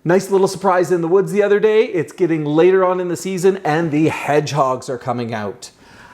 Nice little surprise in the woods the other day. It's getting later on in the season and the hedgehogs are coming out.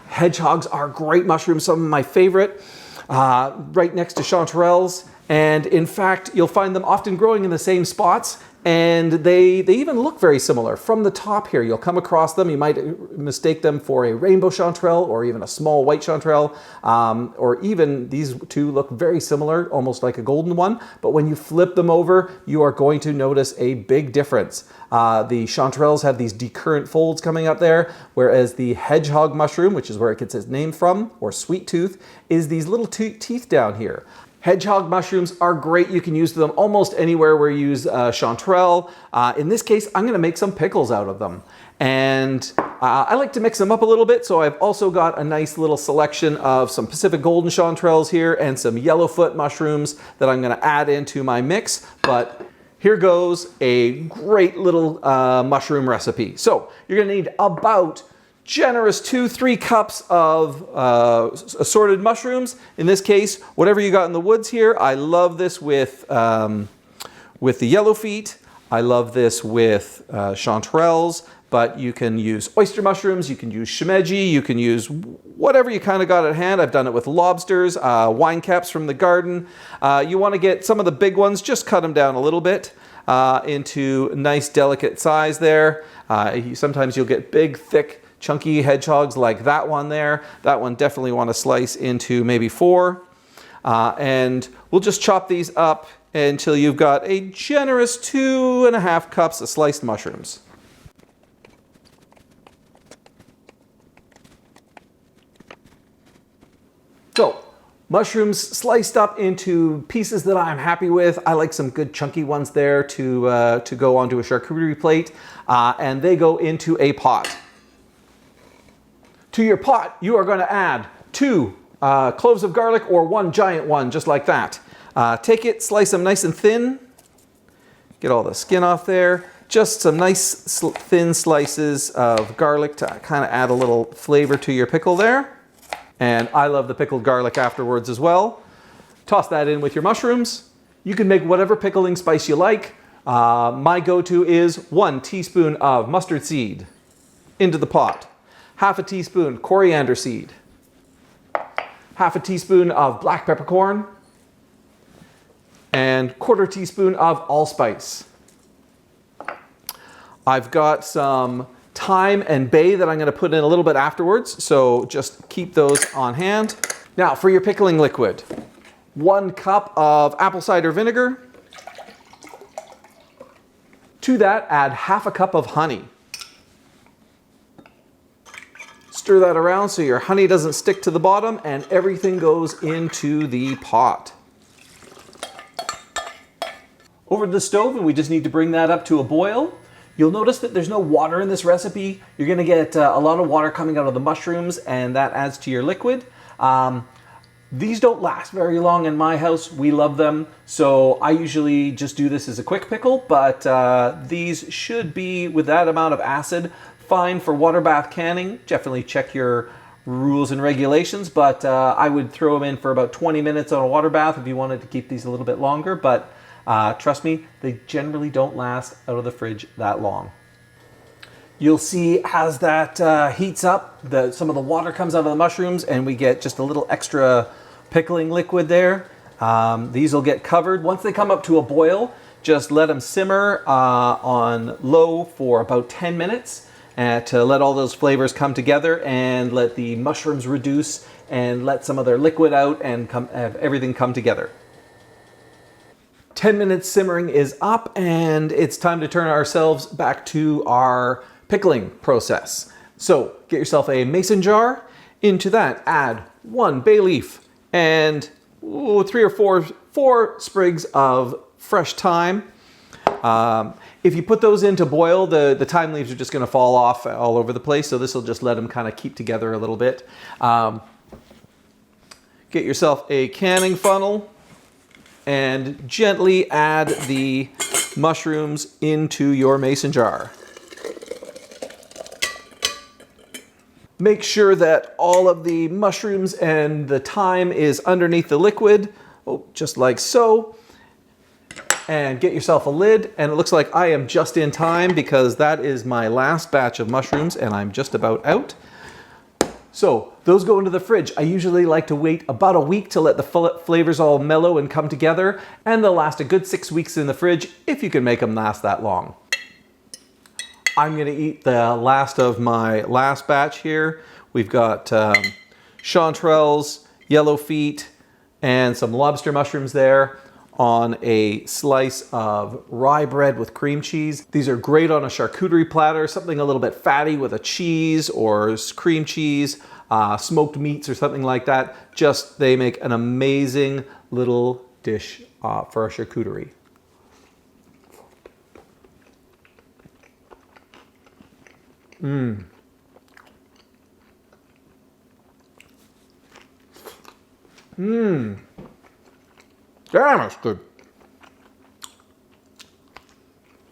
Hedgehogs are great mushrooms, some of my favorite, right next to chanterelles. And in fact, you'll find them often growing in the same spots, and they even look very similar. From the top here, you'll come across them. You might mistake them for a rainbow chanterelle or even a small white chanterelle, or even these two look very similar, almost like a golden one. But when you flip them over, you are going to notice a big difference. The chanterelles have these decurrent folds coming up there, whereas the hedgehog mushroom, which is where it gets its name from, or sweet tooth, is these little teeth down here. Hedgehog mushrooms are great. You can use them almost anywhere where you use chanterelle. In this case, I'm gonna make some pickles out of them. And I like to mix them up a little bit, so I've also got a nice little selection of some Pacific golden chanterelles here and some yellowfoot mushrooms that I'm gonna add into my mix. But here goes a great little mushroom recipe. So you're gonna need about generous 2-3 cups of assorted mushrooms. In this case, whatever you got in the woods here. I love this with the yellow feet. I love this with chanterelles, but you can use oyster mushrooms, you can use shimeji, you can use whatever you kind of got at hand. I've done it with lobsters, wine caps from the garden. You want to get some of the big ones, just cut them down a little bit into nice delicate size there. Sometimes you'll get big, thick, chunky hedgehogs like that one there. That one definitely want to slice into maybe 4. And we'll just chop these up until you've got a generous 2.5 cups of sliced mushrooms. So, mushrooms sliced up into pieces that I'm happy with. I like some good chunky ones there to go onto a charcuterie plate. And they go into a pot. To your pot, you are going to add 2 cloves of garlic or 1 giant one, just like that. Take it, slice them nice and thin. Get all the skin off there. Just some nice thin slices of garlic to kind of add a little flavor to your pickle there. And I love the pickled garlic afterwards as well. Toss that in with your mushrooms. You can make whatever pickling spice you like. My go-to is 1 teaspoon of mustard seed into the pot. Half a teaspoon coriander seed, half a teaspoon of black peppercorn, and 1/4 teaspoon of allspice. I've got some thyme and bay that I'm going to put in a little bit afterwards, so just keep those on hand. Now for your pickling liquid, 1 cup of apple cider vinegar. To that, add half a cup of honey. Stir that around so your honey doesn't stick to the bottom and everything goes into the pot. Over to the stove, and we just need to bring that up to a boil. You'll notice that there's no water in this recipe. You're going to get a lot of water coming out of the mushrooms, and that adds to your liquid. These don't last very long in my house. We love them, so I usually just do this as a quick pickle, but these should be, with that amount of acid, fine for water bath canning. Definitely check your rules and regulations, but I would throw them in for about 20 minutes on a water bath if you wanted to keep these a little bit longer, but trust me, they generally don't last out of the fridge that long. You'll see as that heats up, some of the water comes out of the mushrooms and we get just a little extra pickling liquid there. These will get covered. Once they come up to a boil, just let them simmer on low for about 10 minutes. To let all those flavors come together and let the mushrooms reduce and let some of their liquid out and have everything come together. 10 minutes simmering is up and it's time to turn ourselves back to our pickling process. So get yourself a mason jar. Into that, add 1 bay leaf and 3 or 4 sprigs of fresh thyme. If you put those in to boil, the thyme leaves are just going to fall off all over the place, so this will just let them kind of keep together a little bit. Get yourself a canning funnel and gently add the mushrooms into your mason jar. Make sure that all of the mushrooms and the thyme is underneath the liquid, just like so. and get yourself a lid. And it looks like I am just in time because that is my last batch of mushrooms and I'm just about out. So those go into the fridge. I usually like to wait about a week to let the flavors all mellow and come together, and they'll last a good 6 weeks in the fridge if you can make them last that long. I'm gonna eat the last of my last batch here. We've got chanterelles, yellowfoot, and some lobster mushrooms there on a slice of rye bread with cream cheese. These are great on a charcuterie platter, something a little bit fatty with a cheese or cream cheese, smoked meats or something like that. Just, they make an amazing little dish for a charcuterie. Mmm. Mmm. Damn, that's good.